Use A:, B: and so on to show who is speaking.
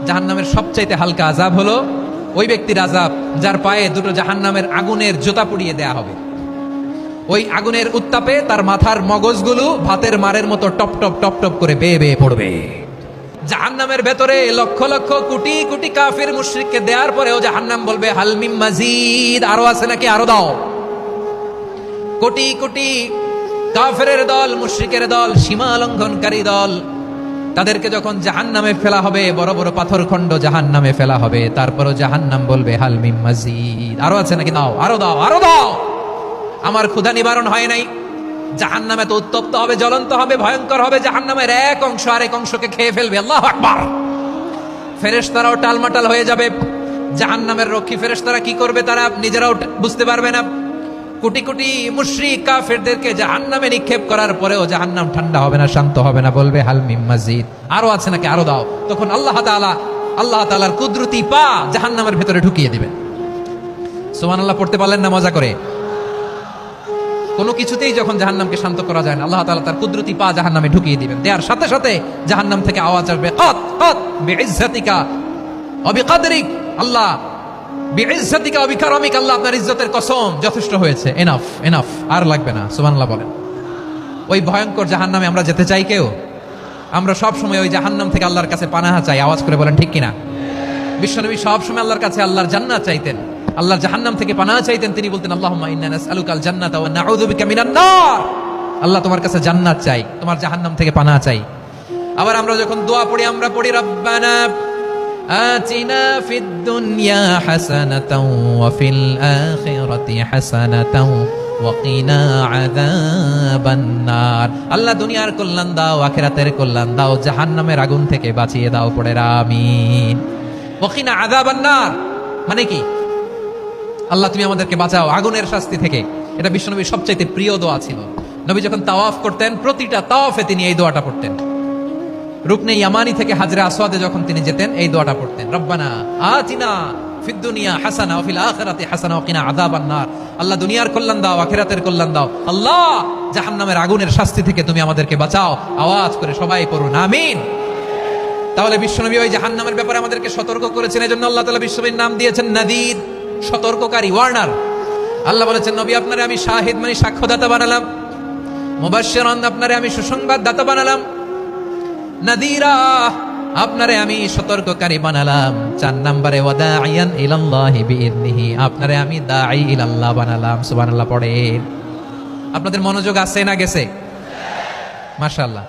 A: জাহান্নামের সবচাইতে হালকা আযাব হলো ওই ব্যক্তির আযাব যার পায়ে দুটো জাহান্নামের আগুনের জুতা পুড়িয়ে দেয়া হবে। ওই আগুনের উত্তাপে তার মাথার মগজগুলো ভাতের মারের মতো টপ টপ টপ টপ করে বেয়ে বেয়ে পড়বে। জাহান্নামের ভেতরে লক্ষ লক্ষ কোটি কোটি কাফির মুশরিককে দেওয়ার পরেও জাহান্নাম বলবে হাল মিন মাজিদ, আরো আছে নাকি, আরো দাও। কোটি কোটি কাফেরের দল, মুশরিকের দল, সীমা লঙ্ঘনকারী দল, তাদেরকে যখন জাহান্নামে ফেলা হবে, বড় বড় পাথরখণ্ড জাহান্নামে ফেলা হবে, তারপরও জাহান্নাম বলবে হাল মিন মাজিদ, আরো আছে নাকি, দাও, আরো দাও, আরো দাও। আমার ক্ষুধা নিবারণ হয় নাই। জাহান্নামে তো উত্তপ্ত হবে, জ্বলন্ত হবে, ভয়ঙ্কর হবে। জাহান্নামের এক অংশ আরেক অংশকে খেয়ে ফেলবে। আল্লাহু আকবার। ফেরেশতারাও টালমাটাল হয়ে যাবে। জাহান্নামের রক্ষী ফেরেশতারা কি করবে তারা নিজেরাও বুঝতে পারবে না। কোটি কোটি মুশরিক কাফেরদেরকে জাহান্নামে নিক্ষেপ করার পরেও জাহান্নাম ঠান্ডা হবে না, শান্ত হবে না, বলবে হাল মিন মাজিদ, আরো আছে নাকি, আরো দাও। তখন আল্লাহ তাআলার কুদরতি পা জাহান্নামের ভেতরে ঢুকিয়ে দিবেন। সুবহানাল্লাহ পড়তে পারলেন না মজা করে? কোনো কিছুতেই যখন জাহান্নামকে শান্ত করা যায় না, আল্লাহ তাআলা তার কুদরতি পা জাহান্নামে ঢুকিয়ে দিবেন। দেওয়ার সাথে সাথে জাহান্নাম থেকে আওয়াজ আসবে, কাত কাত বিইজ্জাতিকা ওয়া বিকদরিক, আল্লাহ বিইজ্জাতিকা ওয়া বিকারামিক, আল্লাহ আপনার ইজ্জতের কসম, যথেষ্ট হয়েছে, এনাফ এনাফ, আর লাগবে না। সুবহানাল্লাহ বলেন। ওই ভয়ঙ্কর জাহান্নামে আমরা যেতে চাই কেউ? আমরা সব সময় ওই জাহান্নাম থেকে আল্লাহর কাছে পানাহা চাই। আওয়াজ করে বলেন ঠিক কিনা? বিশ্বনবী সব সময় আল্লাহর কাছে আল্লাহর জান্নাত চাইতেন, আল্লাহর জাহান্নাম থেকে পানাহ চাইতেন। তিনি বলতেন আল্লাহুম্মা ইন্না নাসআলুকাল জান্নাতা ওয়া নাউযু বিকা মিনান নার, আল্লাহ তোমার কাছে জান্নাত চাই, তোমার জাহান্নাম থেকে পানাহ চাই। আবার আমরা যখন দোয়া পড়ি, আমরা পড়ি রব্বানা আতিনা ফিদ দুনিয়া হাসানাতাও ওয়া ফিল আখিরাতি হাসানাতাও ওয়া কিনা আযাবান নার, আল্লাহ দুনিয়ার কল্যাণ দাও, আখিরাতের কল্যাণ দাও, জাহান্নামের আগুন থেকে বাঁচিয়ে দাও। পড়ে আমিন। ওয়া কিনা আযাবান নার মানে কি? আল্লাহ তুমি আমাদেরকে বাঁচাও আগুনের শাস্তি থেকে। এটা বিশ্বনবীর সবচাইতে প্রিয় দোয়া ছিল। নবী যখন তাওয়াফ করতেন, প্রতিটা তাওয়াফে তিনি এই দোয়াটা পড়তেন। রুকনে ইয়ামানি থেকে হাজরে আসওয়াদে যখন তিনি যেতেন, এই দোয়াটা পড়তেন, রব্বানা আতিনা ফিদ দুনিয়া হাসানা ওয়া ফিল আখিরাতি হাসানা ওয়া কিনা আযাবান নার, আল্লাহ দুনিয়ার কল্যাণ দাও, আখিরাতের কল্যাণ দাও, আল্লাহ জাহান্নামের আগুনের শাস্তি থেকে তুমি আমাদেরকে বাঁচাও। আওয়াজ করে সবাই পড়ুন আমিন। তাহলে বিশ্বনবী ওই জাহান্নামের ব্যাপারে আমাদেরকে সতর্ক করেছেন। এজন্য আল্লাহ তাআলা বিশ্বনবীর নাম দিয়েছেন নাদির, সতর্ককারী, ওয়ার্নার। আল্লাহ বলেছেন নবী আপনারে আমি শাহিদ মানে সাক্ষ্যদাতা বানালাম, মুবাশশিরান আপনারে আমি সুসংবাদ দাতা বানালাম, নাদিরা আপনারে আমি সতর্ককারী বানালাম। 4 নম্বরে ওয়াদাইয়ান ইলাল্লাহি বিইذনিহি, আপনারে আমি দাঈ ইলাল্লাহ বানালাম। সুবহানাল্লাহ পড়েন। আপনাদের মনোযোগ আছে না গেছে? মাশাআল্লাহ।